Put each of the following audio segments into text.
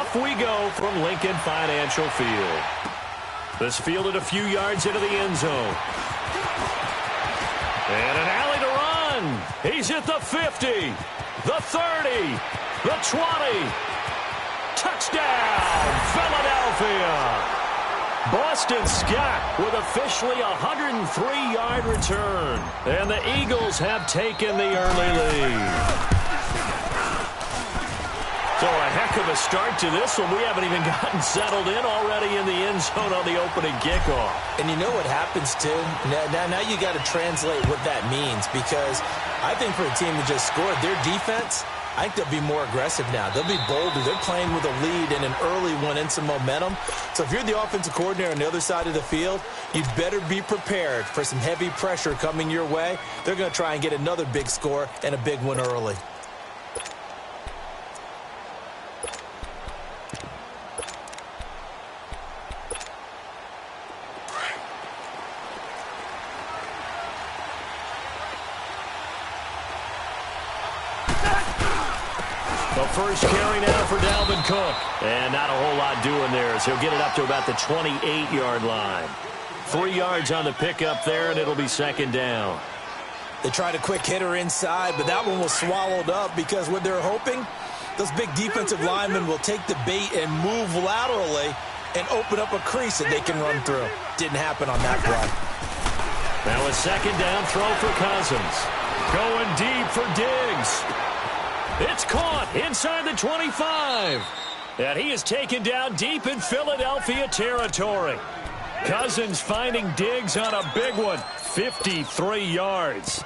off we go from Lincoln Financial Field. This fielded a few yards into the end zone. And an alley to run. He's at the 50, the 30, the 20. Touchdown, Philadelphia. Boston Scott with officially a 103-yard return. And the Eagles have taken the early lead. So a heck of a start to this one. We haven't even gotten settled in already in the end zone on the opening kickoff. And you know what happens, too? Now you got to translate what that means, because I think for a team that just scored, their defense, I think they'll be more aggressive now. They'll be bolder. They're playing with a lead and an early one and some momentum. So if you're the offensive coordinator on the other side of the field, you'd better be prepared for some heavy pressure coming your way. They're going to try and get another big score and a big one early. The first carry now for Dalvin Cook. And not a whole lot doing there, as he'll get it up to about the 28-yard line. 3 yards on the pickup there, and it'll be second down. They tried a quick hitter inside, but that one was swallowed up because what they're hoping, those big defensive linemen will take the bait and move laterally and open up a crease that they can run through. Didn't happen on that play. Now a second down throw for Cousins. Going deep for Diggs. It's caught inside the 25. And he is taken down deep in Philadelphia territory. Cousins finding Diggs on a big one. 53 yards.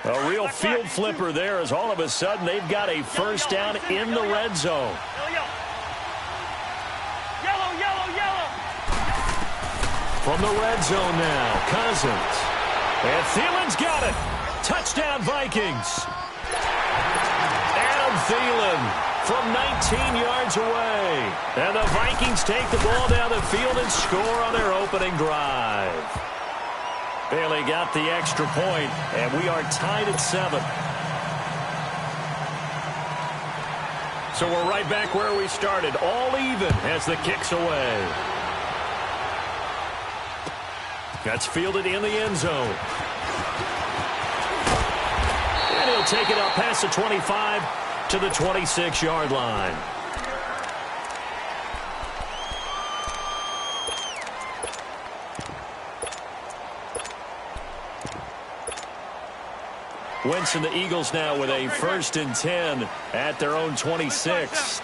A real field flipper there, as all of a sudden they've got a first down in the red zone. From the red zone now, Cousins. And Thielen's got it. Touchdown, Vikings. Adam Thielen from 19 yards away. And the Vikings take the ball down the field and score on their opening drive. Bailey got the extra point, and we are tied at 7. So we're right back where we started, all even as the kick's away. That's fielded in the end zone. And he'll take it up past the 25 to the 26-yard line. Wentz and the Eagles now with a 1st and 10 at their own 26.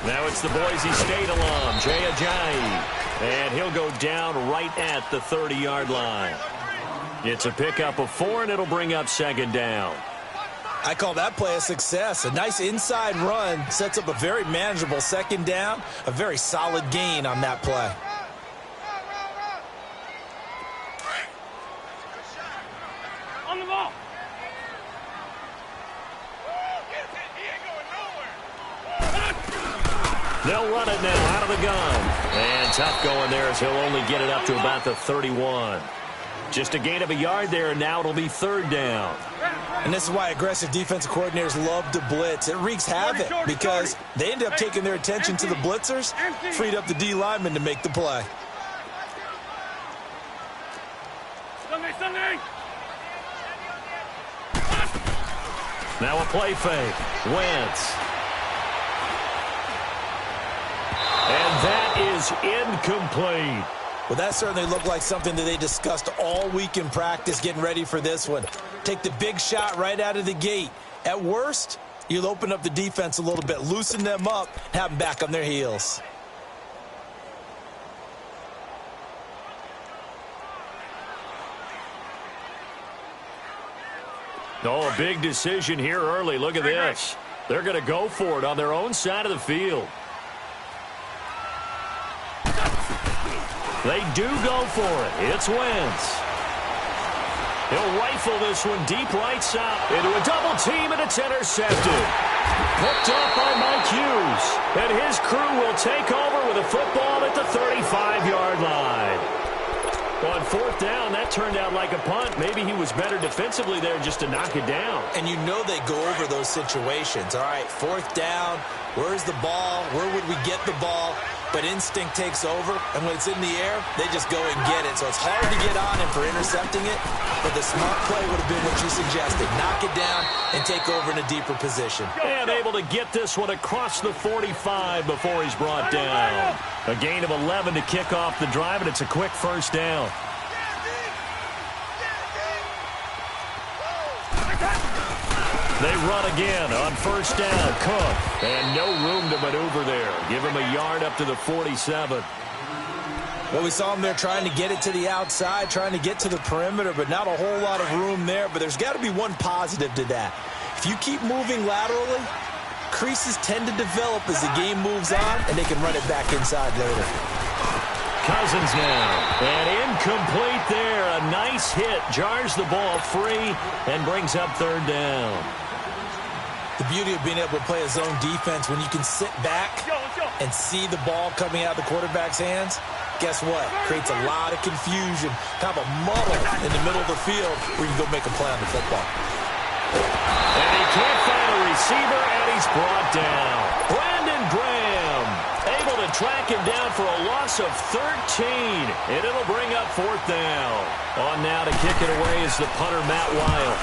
Now it's the Boise State alum, Jay Ajayi. And he'll go down right at the 30-yard line. It's a pickup of 4, and it'll bring up second down. I call that play a success. A nice inside run sets up a very manageable second down. A very solid gain on that play. On the ball. They'll run it now out of the gun. And tough going there, as he'll only get it up to about the 31. Just a gain of a yard there, and now it'll be third down. And this is why aggressive defensive coordinators love to blitz. It wreaks havoc because they end up taking their attention to the blitzers, freed up the D lineman to make the play. Now a play fake. Wentz. And that is incomplete. Well, that certainly looked like something that they discussed all week in practice getting ready for this one. Take the big shot right out of the gate. At worst, you'll open up the defense a little bit, loosen them up, have them back on their heels. Oh, a big decision here early. Look at this. They're going to go for it on their own side of the field. They do go for it. It's Wentz. He'll rifle this one deep right side into a double team, and it's intercepted. Picked up by Mike Hughes. And his crew will take over with a football at the 35-yard line. On fourth down, that turned out like a punt. Maybe he was better defensively there just to knock it down. And you know they go over those situations. All right, fourth down, where's the ball? Where would we get the ball? But instinct takes over, and when it's in the air, they just go and get it. So it's hard to get on him for intercepting it, but the smart play would have been what you suggested. Knock it down and take over in a deeper position. And able to get this one across the 45 before he's brought down. A gain of 11 to kick off the drive, and it's a quick first down. They run again on first down. Cook. And no room to maneuver there. Give him a yard up to the 47. Well, we saw him there trying to get it to the outside, trying to get to the perimeter, but not a whole lot of room there. But there's got to be one positive to that. If you keep moving laterally, creases tend to develop as the game moves on, and they can run it back inside later. Cousins now. And incomplete there. A nice hit. Jars the ball free and brings up third down. The beauty of being able to play a zone defense when you can sit back and see the ball coming out of the quarterback's hands, guess what? Creates a lot of confusion, kind of a muddle in the middle of the field where you can go make a play on the football. And he can't find a receiver, and he's brought down. Brandon Graham able to track him down for a loss of 13, and it'll bring up fourth down. On now to kick it away is the punter, Matt Wild.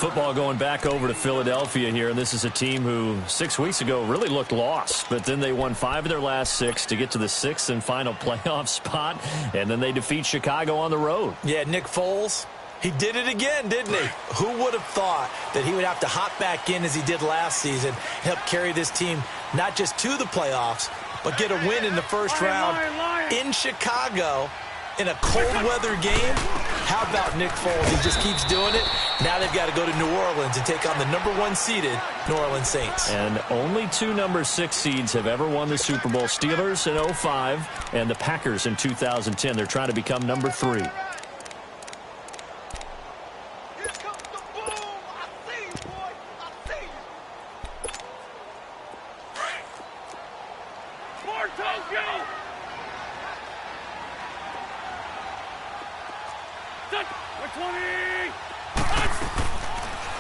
Football going back over to Philadelphia here, and this is a team who 6 weeks ago really looked lost, but then they won 5 of their last 6 to get to the 6th and final playoff spot, and then they defeat Chicago on the road. Yeah, Nick Foles, he did it again, didn't he? Who would have thought that he would have to hop back in as he did last season, help carry this team not just to the playoffs, but get a win in the first round in Chicago in a cold weather game? How about Nick Foles? He just keeps doing it. Now they've got to go to New Orleans and take on the #1 seeded New Orleans Saints. And only 2 number 6 seeds have ever won the Super Bowl. Steelers in 2005 and the Packers in 2010. They're trying to become number 3.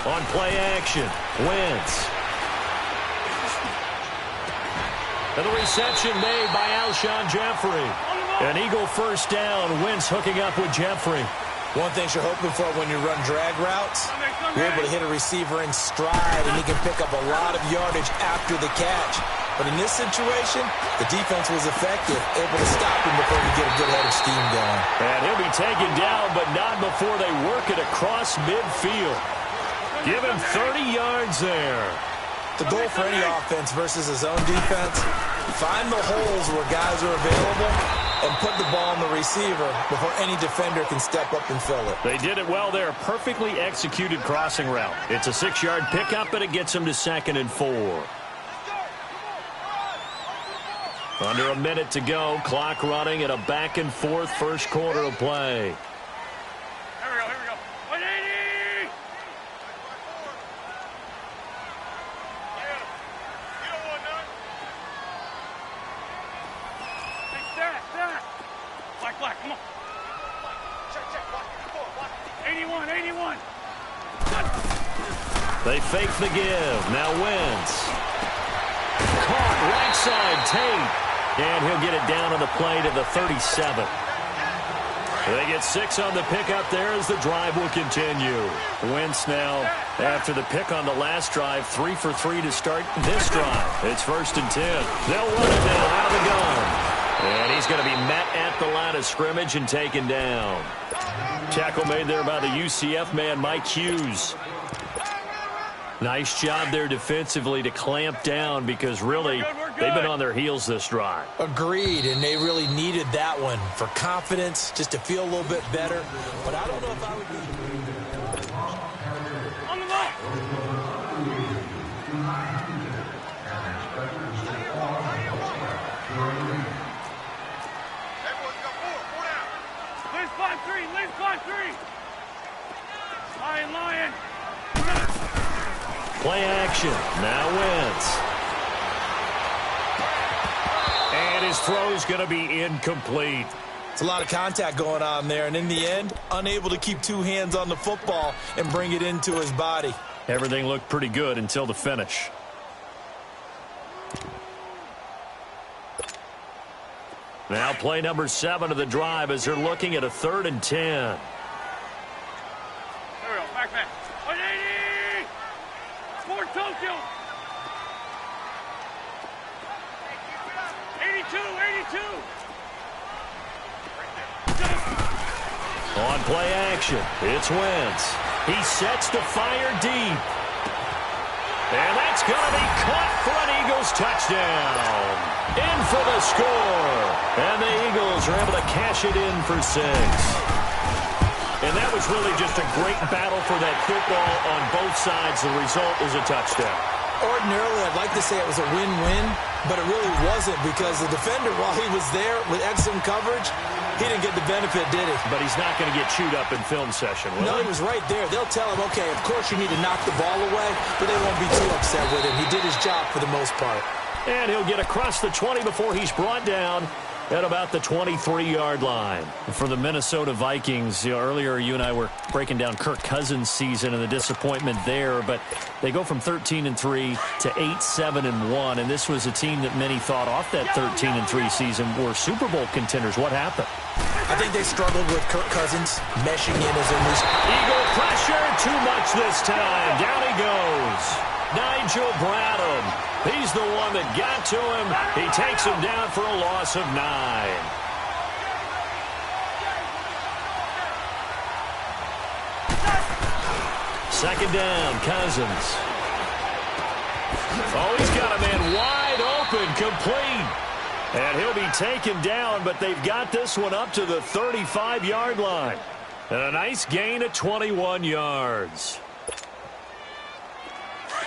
On play action, Wentz. And the reception made by Alshon Jeffrey. An Eagle first down. Wentz hooking up with Jeffrey. One thing you're hoping for when you run drag routes, you're able to hit a receiver in stride, and he can pick up a lot of yardage after the catch. But in this situation, the defense was effective, able to stop him before he get a good head of steam going. And he'll be taken down, but not before they work it across midfield. Give him 30 yards there. The goal for any offense versus a zone defense, find the holes where guys are available and put the ball on the receiver before any defender can step up and fill it. They did it well there. Perfectly executed crossing route. It's a 6-yard pickup, and it gets them to 2nd and 4. Under a minute to go. Clock running at a back and forth first quarter of play. Here we go. 180! You don't want none? Hey, stat! Black, come on. Check, black. 81. They fake the give. Now Wentz. Caught right side, Tate. And he'll get it down on the play to the 37. They get 6 on the pickup there as the drive will continue. Wentz now, after the pick on the last drive, 3 for 3 to start this drive. It's 1st and 10. They'll run it now out of the gun. And he's going to be met at the line of scrimmage and taken down. Tackle made there by the UCF man, Mike Hughes. Nice job there defensively to clamp down because really they've been on their heels this drive. Agreed, and they really needed that one for confidence, just to feel a little bit better. But I don't know if I would be... On the ball! Liz 5-3! Lion! action. Now Wentz. And his throw's going to be incomplete. It's a lot of contact going on there, and in the end, unable to keep two hands on the football and bring it into his body. Everything looked pretty good until the finish. Now play number 7 of the drive as they're looking at a 3rd and 10. There we go. Back. 180! Fort Tokyo! 82! On play action, it's Wentz. He sets to fire deep. And that's going to be caught for an Eagles touchdown. In for the score. And the Eagles are able to cash it in for 6. And that was really just a great battle for that football on both sides. The result is a touchdown. Ordinarily, I'd like to say it was a win-win, but it really wasn't because the defender, while he was there with excellent coverage, he didn't get the benefit, did he? But he's not going to get chewed up in film session, will No, he? he was right there. They'll tell him, okay, of course you need to knock the ball away, but they won't be too upset with him. He did his job for the most part. And he'll get across the 20 before he's brought down at about the 23-yard line. For the Minnesota Vikings, earlier you and I were breaking down Kirk Cousins' season and the disappointment there, but they go from 13-3 to 8-7-1, and this was a team that many thought off that 13-3 season were Super Bowl contenders. What happened? I think they struggled with Kirk Cousins meshing in as their new... Eagle pressure, too much this time. Down he goes. Nigel Bradham. He's the one that got to him. He takes him down for a loss of 9. Second down, Cousins. Oh, he's got a man wide open, complete. And he'll be taken down, but they've got this one up to the 35-yard line. And a nice gain of 21 yards.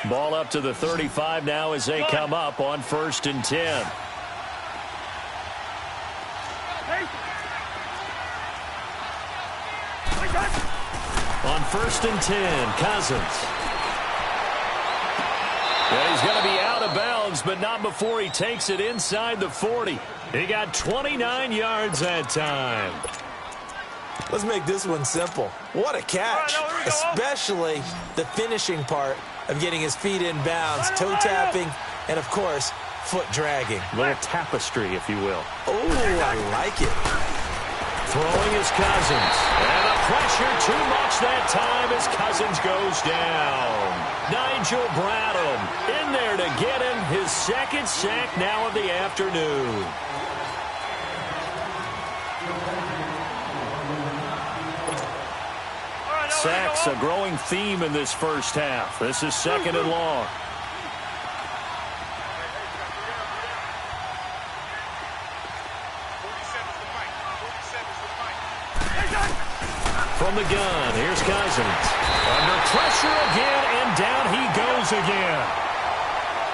Ball up to the 35 now as they come up on 1st and 10. On 1st and 10, Cousins. And he's going to be out of bounds, but not before he takes it inside the 40. He got 29 yards that time. Let's make this one simple. What a catch, especially the finishing part of getting his feet in bounds, toe tapping, and of course, foot dragging. A little tapestry, if you will. Oh, I like it. Throwing his Cousins. And the pressure too much that time as Cousins goes down. Nigel Bradham in there to get him his 2nd sack now of the afternoon. Sacks a growing theme in this first half. This is 2nd and long. From the gun, here's Cousins. Under pressure again, and down he goes again.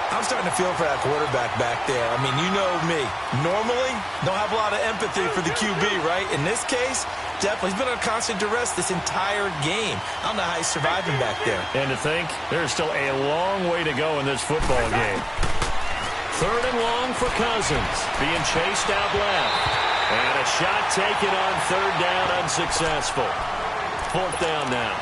I'm starting to feel for that quarterback back there. I mean, you know me. Normally, don't have a lot of empathy for the QB, right? In this case, definitely. He's been under constant duress this entire game. I don't know how he's surviving back there. And to think, there's still a long way to go in this football game. 3rd and long for Cousins. Being chased out left. And a shot taken on 3rd down, unsuccessful. 4th down now.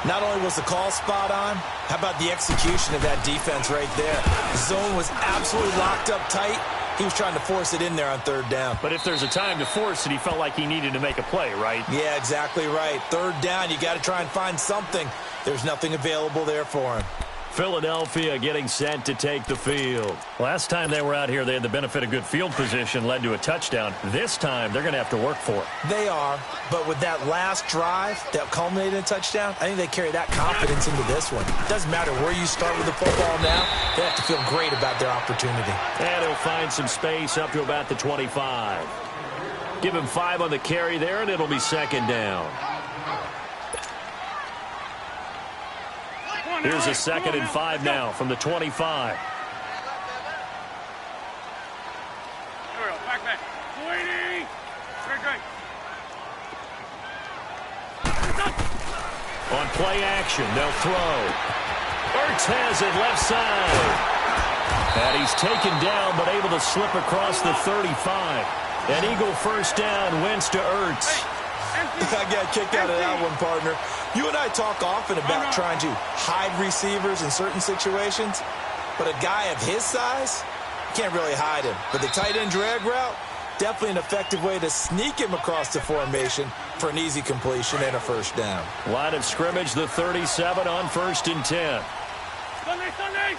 Not only was the call spot on, how about the execution of that defense right there? The zone was absolutely locked up tight. He was trying to force it in there on 3rd down. But if there's a time to force it, he felt like he needed to make a play, right? Yeah, exactly right. 3rd down, you got to try and find something. There's nothing available there for him. Philadelphia getting set to take the field. Last time they were out here, they had the benefit of good field position, led to a touchdown. This time, they're going to have to work for it. They are, but with that last drive that culminated in a touchdown, I think they carry that confidence into this one. It doesn't matter where you start with the football now. They have to feel great about their opportunity. And he'll find some space up to about the 25. Give him 5 on the carry there, and it'll be 2nd down. Here's a 2nd and 5 now from the 25. There we go. Back. 20. Great. On play action, they'll throw. Ertz has it left side. And he's taken down but able to slip across the 35. An Eagle first down, Wentz to Ertz. I got kicked out of that one, partner. You and I talk often about trying to hide receivers in certain situations, but a guy of his size, you can't really hide him. But the tight end drag route, definitely an effective way to sneak him across the formation for an easy completion and a first down. Line of scrimmage, the 37 on 1st and 10. Sunday.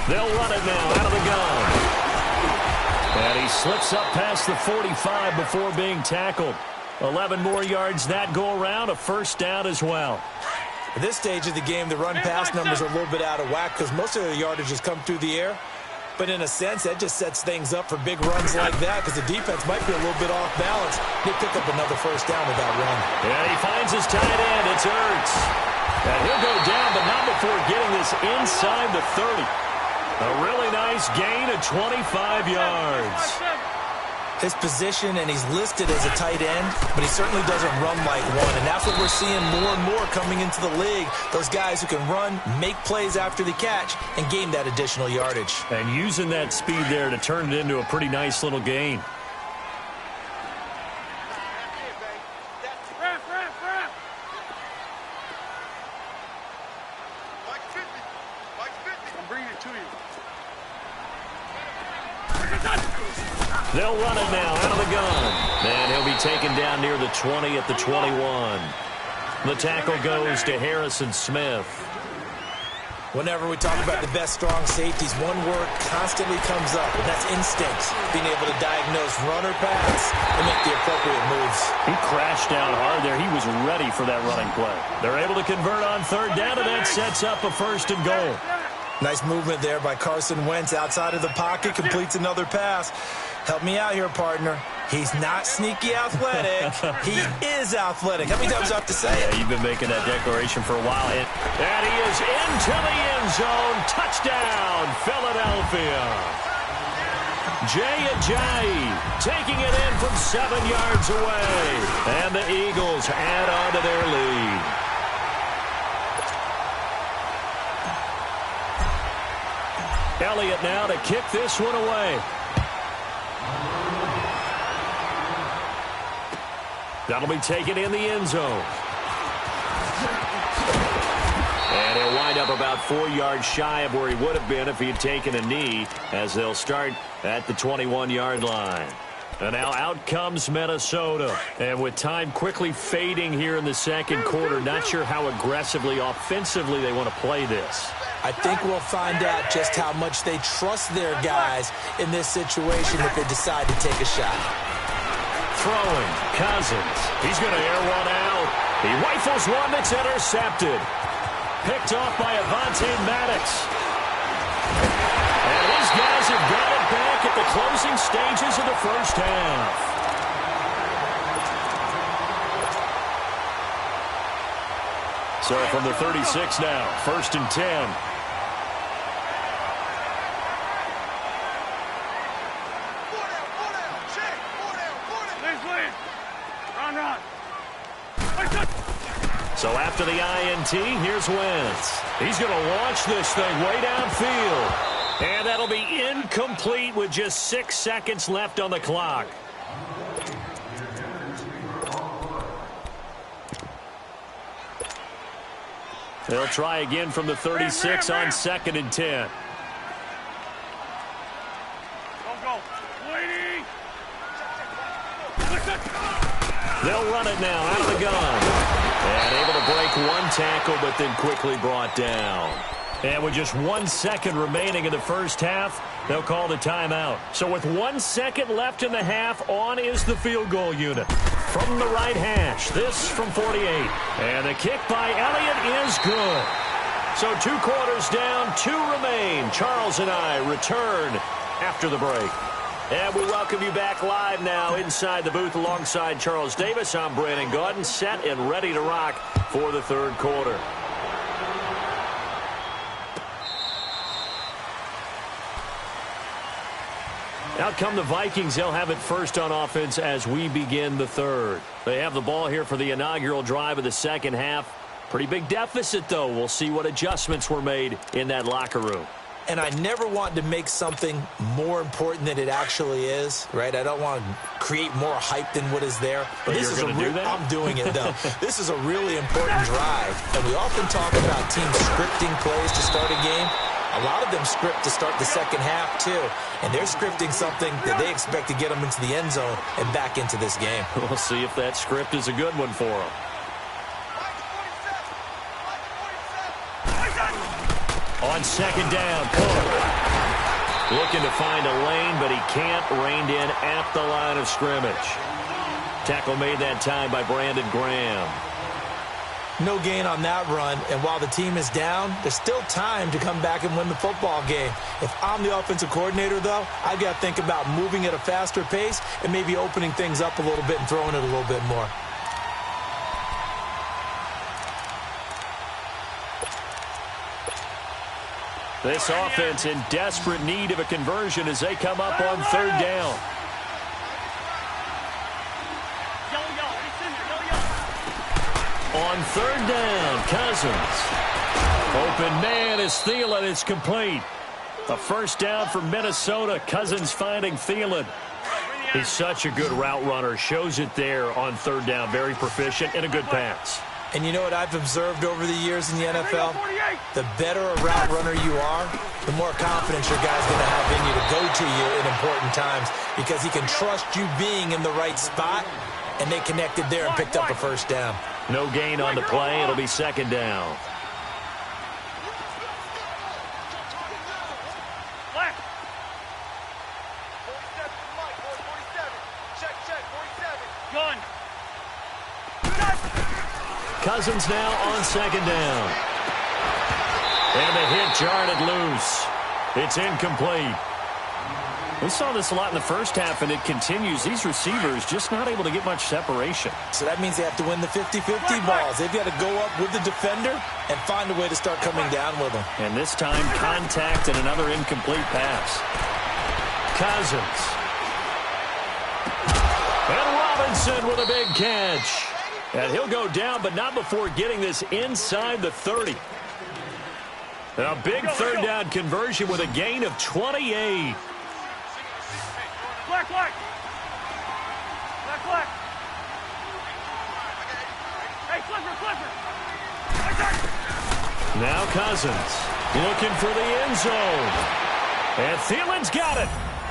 They'll run it now out of the gun. And he slips up past the 45 before being tackled. 11 more yards that go around, a first down as well. At this stage of the game, the run-pass numbers are a little bit out of whack because most of the yardage has come through the air. But in a sense, that just sets things up for big runs like that because the defense might be a little bit off balance. They pick up another first down with that run. And he finds his tight end. It's Ertz. And he'll go down, but not before getting this inside the 30. A really nice gain of 25 yards. His position, and he's listed as a tight end, but he certainly doesn't run like one. And that's what we're seeing more and more coming into the league. Those guys who can run, make plays after the catch, and gain that additional yardage. And using that speed there to turn it into a pretty nice little gain. They'll run it now out of the gun. And he'll be taken down near the 20 at the 21. The tackle goes to Harrison Smith. Whenever we talk about the best strong safeties, one word constantly comes up, and that's instinct. Being able to diagnose run or pass and make the appropriate moves. He crashed down hard there. He was ready for that running play. They're able to convert on third down, and that sets up a 1st and goal. Nice movement there by Carson Wentz outside of the pocket, completes another pass. Help me out here, partner. He's not sneaky athletic. He is athletic. How many times do I have to say it? Yeah, you've been making that declaration for a while. And he is into the end zone. Touchdown, Philadelphia. Jay Ajayi taking it in from 7 yards away. And the Eagles add on to their lead. Elliott now to kick this one away. That'll be taken in the end zone. And he'll wind up about 4 yards shy of where he would have been if he had taken a knee, as they'll start at the 21-yard line. And now out comes Minnesota. And with time quickly fading here in the second quarter, not sure how aggressively, offensively they want to play this. I think we'll find out just how much they trust their guys in this situation if they decide to take a shot. Throwing, Cousins. He's going to air one out. He rifles one that's intercepted. Picked off by Avonte Maddox. And these guys have got it back at the closing stages of the first half. So from the 36 now, 1st and 10. So after the INT, here's Wentz. He's going to launch this thing way downfield. And that'll be incomplete with just 6 seconds left on the clock. They'll try again from the 36 on 2nd and 10. They'll run it now out of the gun. And able to break one tackle, but then quickly brought down. And with just 1 second remaining in the first half, they'll call the timeout. So with 1 second left in the half, on is the field goal unit. From the right hash, this from 48. And the kick by Elliott is good. So 2 quarters down, 2 remain. Charles and I return after the break. And we welcome you back live now inside the booth alongside Charles Davis. I'm Brandon Gaudin, set and ready to rock for the third quarter. Out come the Vikings. They'll have it first on offense as we begin the third. They have the ball here for the inaugural drive of the second half. Pretty big deficit, though. We'll see what adjustments were made in that locker room. And I never want to make something more important than it actually is, right? I don't want to create more hype than what is there. But this you're going to do that? I'm doing it, though. This is a really important drive. And we often talk about teams scripting plays to start a game. A lot of them script to start the second half, too. And they're scripting something that they expect to get them into the end zone and back into this game. We'll see if that script is a good one for them. On second down, Cook. Looking to find a lane, but he can't. Reined in at the line of scrimmage. Tackle made that time by Brandon Graham. No gain on that run, and while the team is down, there's still time to come back and win the football game. If I'm the offensive coordinator, though, I've got to think about moving at a faster pace and maybe opening things up a little bit and throwing it a little bit more. This offense in desperate need of a conversion as they come up on third down. On third down, Cousins. Open man is Thielen. It's complete. A first down for Minnesota. Cousins finding Thielen. He's such a good route runner. Shows it there on third down. Very proficient and a good pass. And you know what I've observed over the years in the NFL? The better a route runner you are, the more confidence your guy's going to have in you to go to you in important times because he can trust you being in the right spot, and they connected there and picked up a first down. No gain on the play. It'll be second down. Cousins now on second down. And the hit jarred it loose. It's incomplete. We saw this a lot in the first half, and it continues. These receivers just not able to get much separation. So that means they have to win the 50-50 balls. They've got to go up with the defender and find a way to start coming down with them. And this time, contact and another incomplete pass. Cousins. And Robinson with a big catch. And he'll go down, but not before getting this inside the 30. A big third down conversion with a gain of 28. Black. Hey, Clifford. Now Cousins looking for the end zone. And Thielen's got it.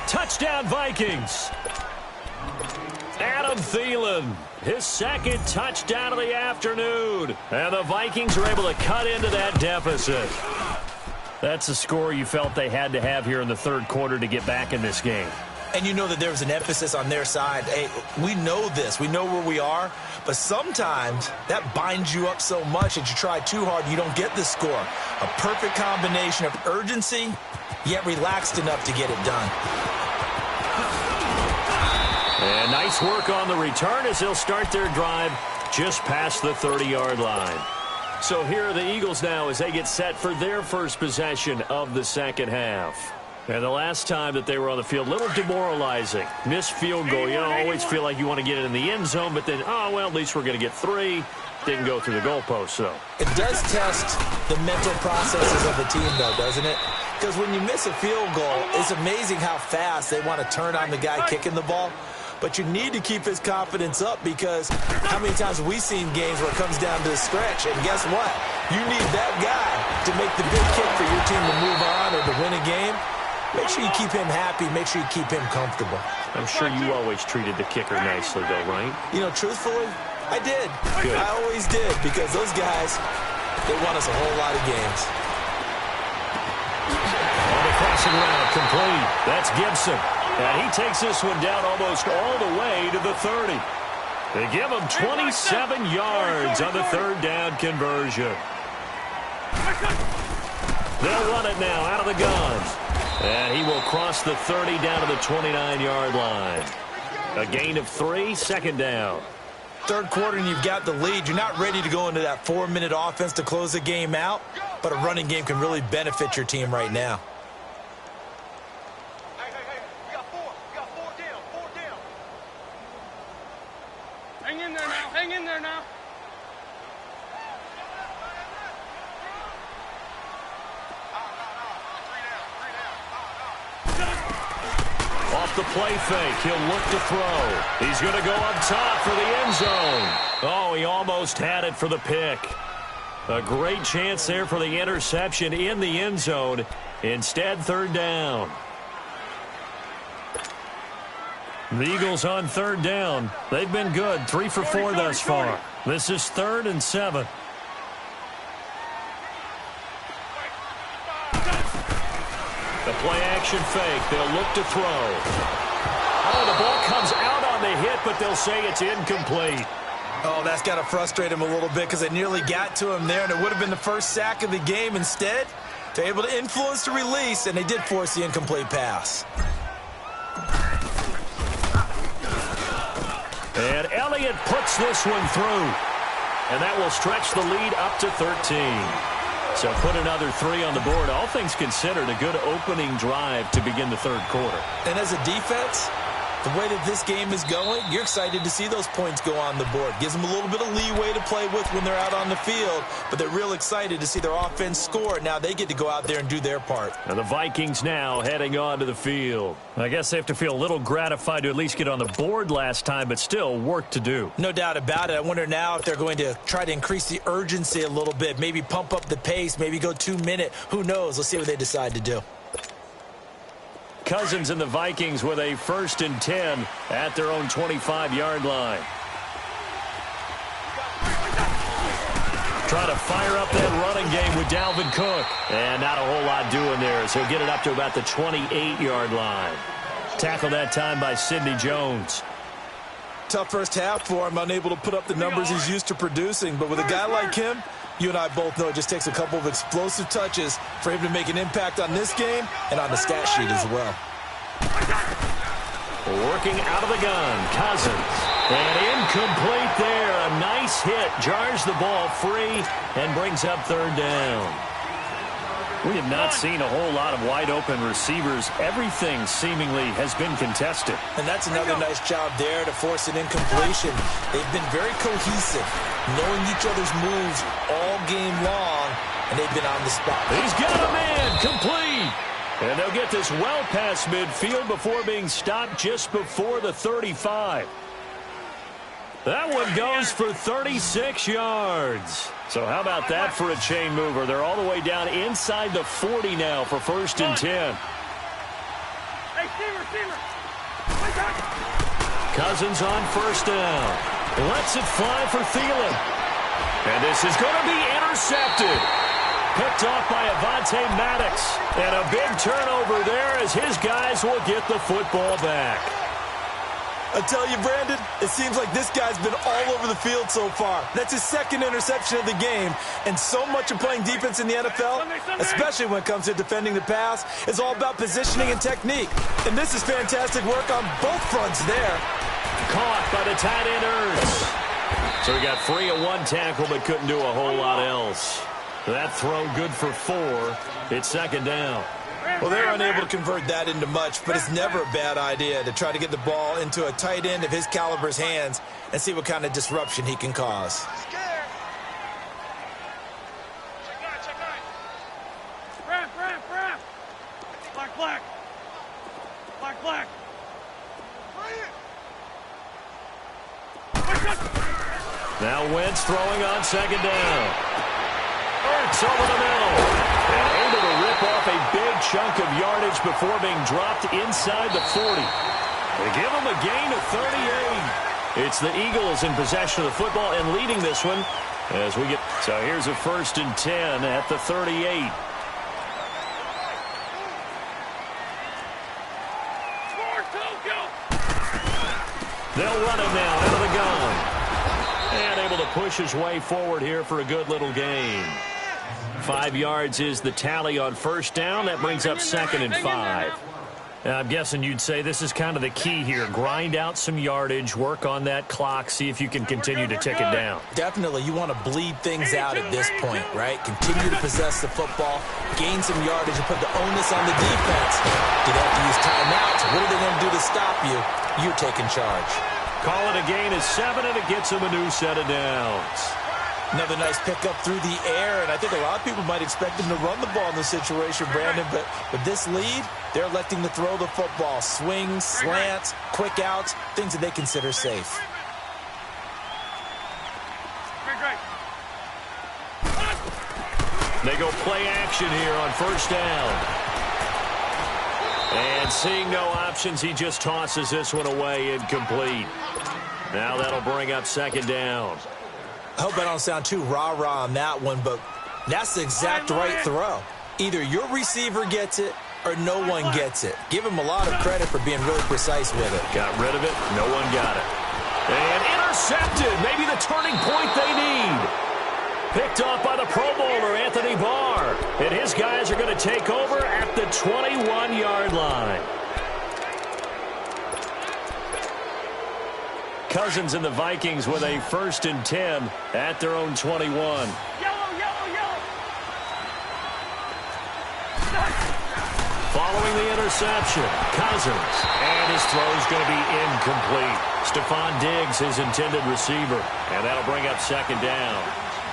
Touchdown, Vikings. Adam Thielen, his second touchdown of the afternoon. And the Vikings are able to cut into that deficit. That's a score you felt they had to have here in the third quarter to get back in this game. And you know that there was an emphasis on their side. Hey, we know this. We know where we are. But sometimes that binds you up so much that you try too hard and you don't get the score. A perfect combination of urgency, yet relaxed enough to get it done. And nice work on the return as they'll start their drive just past the 30-yard line. So here are the Eagles now as they get set for their first possession of the second half. And the last time that they were on the field, a little demoralizing. Missed field goal. You know, always feel like you want to get it in the end zone, but then, oh, well, at least we're going to get 3. Didn't go through the goalpost, though. It does test the mental processes of the team, though, doesn't it? Because when you miss a field goal, it's amazing how fast they want to turn on the guy kicking the ball. But you need to keep his confidence up because how many times have we seen games where it comes down to a stretch, and guess what? You need that guy to make the big kick for your team to move on or to win a game. Make sure you keep him happy. Make sure you keep him comfortable. I'm sure you always treated the kicker nicely, though, right? You know, truthfully, I did. Good. I always did because those guys, they won us a whole lot of games. On the crossing route, complete. That's Gibson. And he takes this one down almost all the way to the 30. They give him 27 yards on the third down conversion. They'll run it now out of the gun. And he will cross the 30 down to the 29-yard line. A gain of 3, second down. Third quarter and you've got the lead. You're not ready to go into that 4-minute offense to close the game out, but a running game can really benefit your team right now. Hey, we got 4. We got 4 down. 4 down. Hang in there now. Off the play fake, he'll look to throw. He's going to go up top for the end zone. Oh, he almost had it for the pick. A great chance there for the interception in the end zone. Instead, third down. The Eagles on third down. They've been good, 3 for 4 thus far. This is 3rd and 7. The play-action fake. They'll look to throw. Oh, the ball comes out on the hit, but they'll say it's incomplete. Oh, that's got to frustrate him a little bit because they nearly got to him there, and it would have been the first sack of the game. Instead, they're able to influence the release, and they did force the incomplete pass. And Elliott puts this one through. And that will stretch the lead up to 13. So put another 3 on the board. All things considered, a good opening drive to begin the third quarter. And as a defense, the way that this game is going, you're excited to see those points go on the board. Gives them a little bit of leeway to play with when they're out on the field, but they're real excited to see their offense score. Now they get to go out there and do their part. And the Vikings now heading onto the field. I guess they have to feel a little gratified to at least get on the board last time, but still work to do. No doubt about it. I wonder now if they're going to try to increase the urgency a little bit, maybe pump up the pace, maybe go 2-minute. Who knows? Let's see what they decide to do. Cousins and the Vikings with a 1st and 10 at their own 25-yard line. Try to fire up that running game with Dalvin Cook. And not a whole lot doing there, so he'll get it up to about the 28-yard line. Tackled that time by Sidney Jones. Tough first half for him, unable to put up the numbers he's used to producing. But with a guy like him, you and I both know it just takes a couple of explosive touches for him to make an impact on this game and on the stat sheet as well. Working out of the gun, Cousins. And incomplete there. A nice hit. Jars the ball free and brings up third down. We have not seen a whole lot of wide-open receivers. Everything seemingly has been contested. And that's another nice job there to force an incompletion. They've been very cohesive, knowing each other's moves all game long, and they've been on the spot. He's got a man, complete. And they'll get this well past midfield before being stopped just before the 35. That one goes for 36 yards. So how about that for a chain mover? They're all the way down inside the 40 now for 1st and 10. Hey, receiver. Cousins on 1st down. Lets it fly for Thielen. And this is going to be intercepted. Picked off by Avonte Maddox. And a big turnover there as his guys will get the football back. I tell you, Brandon, it seems like this guy's been all over the field so far. That's his 2nd interception of the game. And so much of playing defense in the NFL, especially when it comes to defending the pass, is all about positioning and technique. And this is fantastic work on both fronts there. Caught by the tight end Ertz. So he got free of one tackle but couldn't do a whole lot else. That throw good for 4. It's 2nd down. Well, they're unable to convert that into much, but it's never a bad idea to try to get the ball into a tight end of his caliber's hands and see what kind of disruption he can cause. Black. Now Wentz throwing on 2nd down. Ertz over the middle. And able to rip off a big chunk of yardage before being dropped inside the 40. They give him a gain of 38. It's the Eagles in possession of the football and leading this one as we get. So here's a 1st and 10 at the 38. They'll run it now out of the gun. And able to push his way forward here for a good little gain. 5 yards is the tally on 1st down. That brings up 2nd and 5. I'm guessing you'd say this is kind of the key here. Grind out some yardage, work on that clock, see if you can continue to tick it down. Definitely, you want to bleed things out at this point, right? Continue to possess the football, gain some yardage, and put the onus on the defense. Do they have to use timeouts? What are they going to do to stop you? You're taking charge. Call it a gain of 7, and it gets him a new set of downs. Another nice pickup through the air, and I think a lot of people might expect him to run the ball in this situation, Brandon, but with this lead, They're electing to throw the football. Swings, slants, quick outs, things that they consider safe. They go play action here on first down. And seeing no options, he just tosses this one away incomplete. Now that'll bring up second down. I hope I don't sound too rah-rah on that one, but that's the exact right throw. Either your receiver gets it or no one gets it. Give him a lot of credit for being really precise with it. Got rid of it. No one got it. And intercepted. Maybe the turning point they need. Picked off by the Pro Bowler, Anthony Barr. And his guys are going to take over at the 21-yard line. Cousins and the Vikings with a 1st and 10 at their own 21. Yellow. Following the interception, Cousins. And his throw's going to be incomplete. Stephon Diggs, his intended receiver. And that'll bring up second down.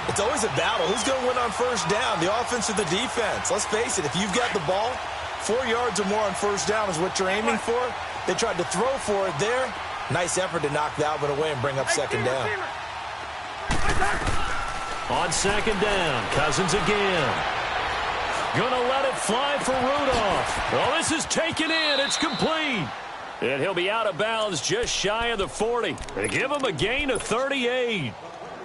It's always a battle. Who's going to win on first down, the offense or the defense? Let's face it, if you've got the ball, 4 yards or more on first down is what you're aiming for. They tried to throw for it there. Nice effort to knock that one away and bring up second down. On second down, Cousins again. Gonna let it fly for Rudolph. Well, this is taken in. It's complete. And he'll be out of bounds just shy of the 40. They give him a gain of 38.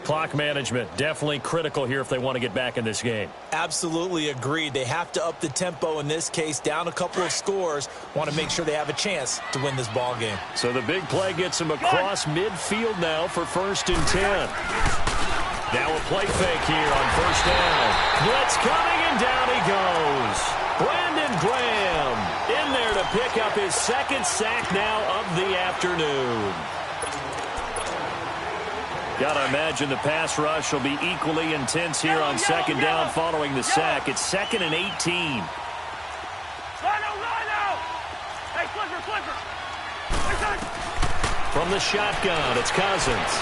Clock management, definitely critical here if they want to get back in this game. Absolutely agreed. They have to up the tempo in this case, down a couple of scores. Want to make sure they have a chance to win this ball game. So the big play gets them across midfield now for 1st and 10. Now a play fake here on first down. Blitz coming, and down he goes. Brandon Graham in there to pick up his 2nd sack now of the afternoon. Got to imagine the pass rush will be equally intense here on second down following the sack. It's 2nd and 18. Line out. Hey, flipper. From the shotgun, it's Cousins.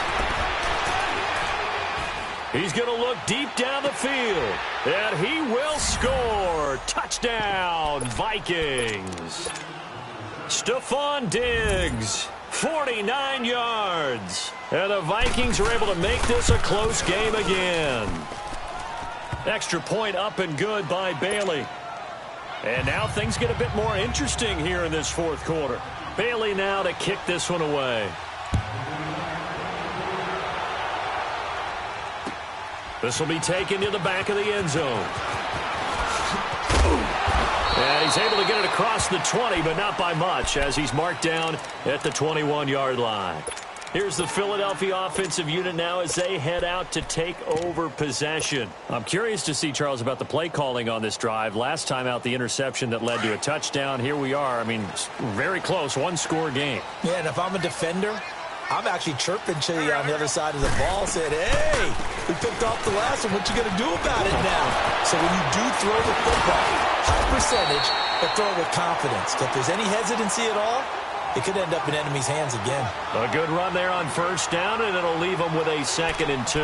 He's going to look deep down the field, and he will score. Touchdown, Vikings. Stephon Diggs, 49 yards. And the Vikings are able to make this a close game again. Extra point up and good by Bailey. And now things get a bit more interesting here in this 4th quarter. Bailey now to kick this one away. This will be taken to the back of the end zone. And he's able to get it across the 20, but not by much, as he's marked down at the 21-yard line. Here's the Philadelphia offensive unit now as they head out to take over possession. I'm curious to see, Charles, about the play calling on this drive. Last time out, the interception that led to a touchdown. Here we are. I mean, very close, 1-score game. Yeah, and if I'm a defender, I'm actually chirping to you on the other side of the ball, saying, hey, we picked off the last one. What you going to do about it now? So when you do throw the football, high percentage, but throw it with confidence. If there's any hesitancy at all, it could end up in enemy's hands again. A good run there on first down, and it'll leave them with a 2nd and 2.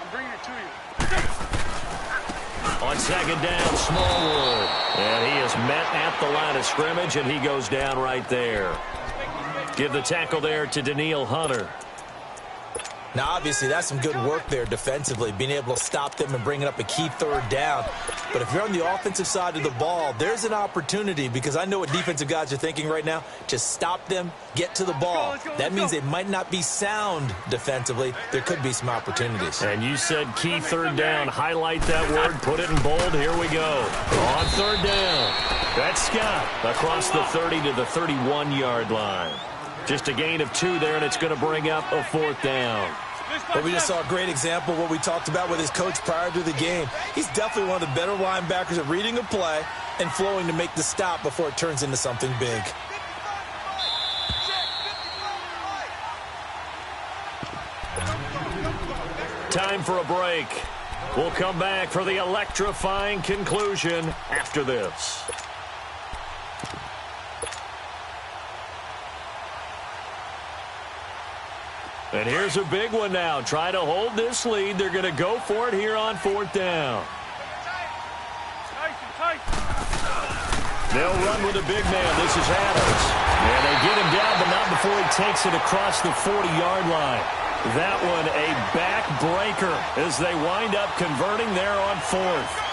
I'm bringing it to you. On second down, Smallwood. And he is met at the line of scrimmage, and he goes down right there. Give the tackle there to Danielle Hunter. Now, obviously, that's some good work there defensively, being able to stop them and bringing up a key 3rd down. But if you're on the offensive side of the ball, there's an opportunity, because I know what defensive guys are thinking right now. Just stop them, get to the ball. That means they might not be sound defensively. There could be some opportunities. And you said key 3rd down. Highlight that word. Put it in bold. Here we go. On 3rd down. That's Scott across the 30 to the 31-yard line. Just a gain of 2 there, and it's going to bring up a 4th down. But we just saw a great example of what we talked about with his coach prior to the game. He's definitely one of the better linebackers at reading a play and flowing to make the stop before it turns into something big. Time for a break. We'll come back for the electrifying conclusion after this. And here's a big one now. Trying to hold this lead. They're going to go for it here on 4th down. They'll run with a big man. This is Adams. And they get him down, but not before he takes it across the 40-yard line. That one a backbreaker as they wind up converting there on 4th.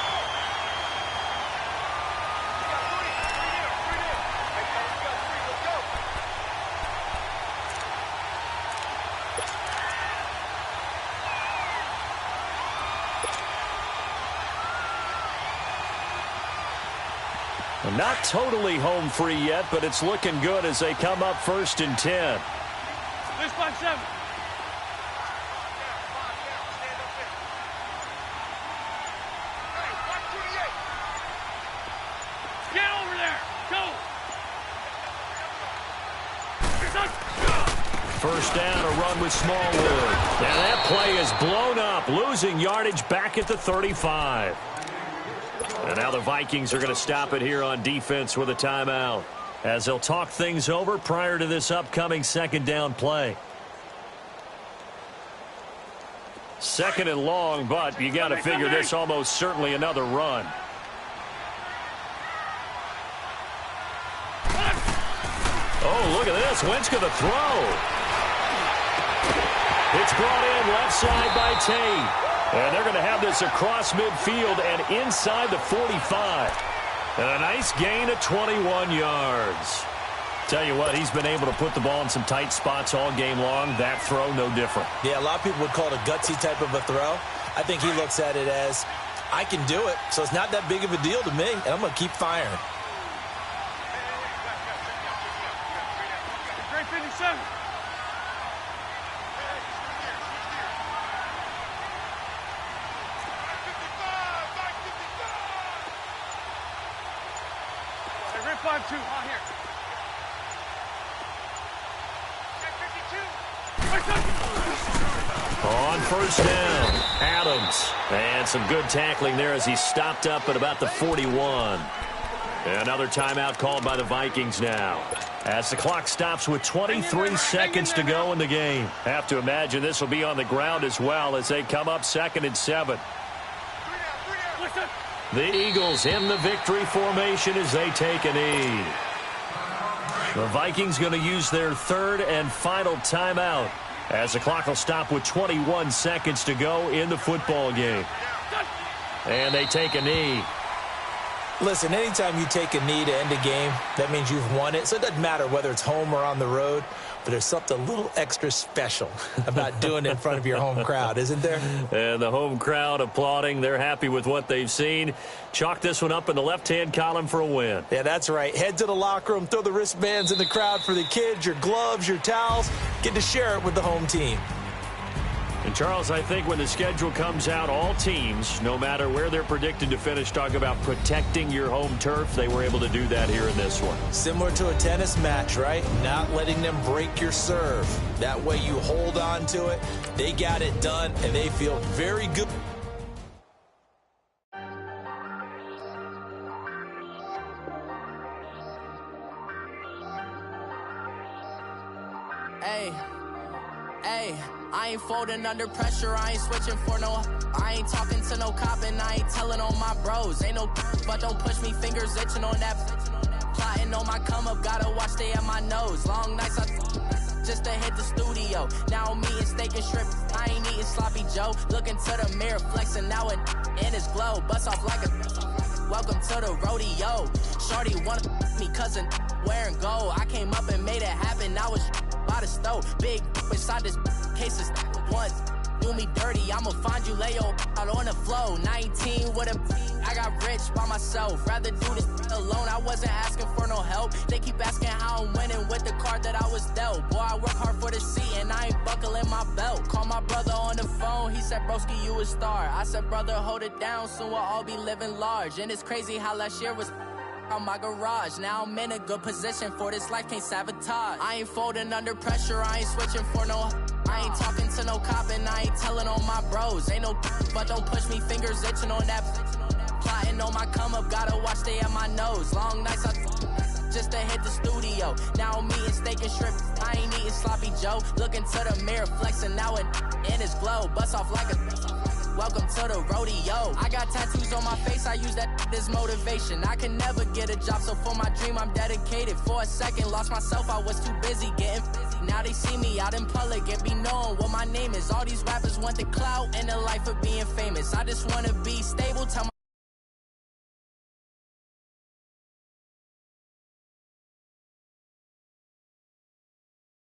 Not totally home free yet, but it's looking good as they come up 1st and 10. This 5-7. Get over there. Go. 1st down, a run with Smallwood. And that play is blown up, losing yardage back at the 35. And now the Vikings are going to stop it here on defense with a timeout as they'll talk things over prior to this upcoming 2nd down play. 2nd and long, but you got to figure this almost certainly another run. Oh, look at this. Wentz going to throw. It's brought in left side by Tate. And they're going to have this across midfield and inside the 45. And a nice gain of 21 yards. Tell you what, he's been able to put the ball in some tight spots all game long. That throw, no different. Yeah, a lot of people would call it a gutsy type of a throw. I think he looks at it as, I can do it, so it's not that big of a deal to me, and I'm going to keep firing. Great 57. Great 5-2. On here. On 1st down, Adams. And some good tackling there as he stopped up at about the 41. Another timeout called by the Vikings now, as the clock stops with 23 seconds to go in the game. Have to imagine this will be on the ground as well as they come up 2nd and 7. The Eagles in the victory formation as they take a knee. The Vikings going to use their 3rd and final timeout as the clock will stop with 21 seconds to go in the football game. And they take a knee. Listen, anytime you take a knee to end a game, that means you've won it. So it doesn't matter whether it's home or on the road, but there's something a little extra special about doing it in front of your home crowd, isn't there? And the home crowd applauding. They're happy with what they've seen. Chalk this one up in the left-hand column for a win. Yeah, that's right. Head to the locker room, throw the wristbands in the crowd for the kids, your gloves, your towels. Get to share it with the home team. And, Charles, I think when the schedule comes out, all teams, no matter where they're predicted to finish, talk about protecting your home turf. They were able to do that here in this one. Similar to a tennis match, right? Not letting them break your serve. That way you hold on to it. They got it done, and they feel very good. Hey, I ain't folding under pressure, I ain't switching for no. I ain't talking to no cop and I ain't telling on my bros. Ain't no but don't push me, fingers itching on that. Plotting on my come up, gotta watch stay at my nose. Long nights just to hit the studio. Now I'm eating steak and shrimp, I ain't eating sloppy Joe. Looking to the mirror, flexing now it in his glow. Bust off like a welcome to the rodeo. Shorty wanna me cousin wearing gold. I came up and made it happen, I was by the stove. Big inside this cases once. Do me dirty, I'ma find you, lay your out on the floor. 19 with a, I got rich by myself. Rather do this alone, I wasn't asking for no help. They keep asking how I'm winning with the card that I was dealt. Boy, I work hard for the seat and I ain't buckling my belt. Call my brother on the phone, he said, broski, you a star. I said, brother, hold it down, soon we'll all be living large. And it's crazy how last year was on my garage. Now I'm in a good position for this life, can't sabotage. I ain't folding under pressure, I ain't switching for no. I I ain't talking to no cop and I ain't telling on my bros. Ain't no but don't push me, fingers itching on that. Plotting on my come up, gotta watch stay at my nose. Long nights I just to hit the studio. Now I'm eating steak and shrimp, I ain't eating sloppy Joe. Looking to the mirror, flexing now and in his glow. Bust off like a welcome to the rodeo. I got tattoos on my face, I use that as motivation. I can never get a job, so for my dream I'm dedicated. For a second, lost myself, I was too busy getting now they see me out in public and be knowing what my name is. All these rappers want the clout and the life of being famous. I just wanna be stable, tell my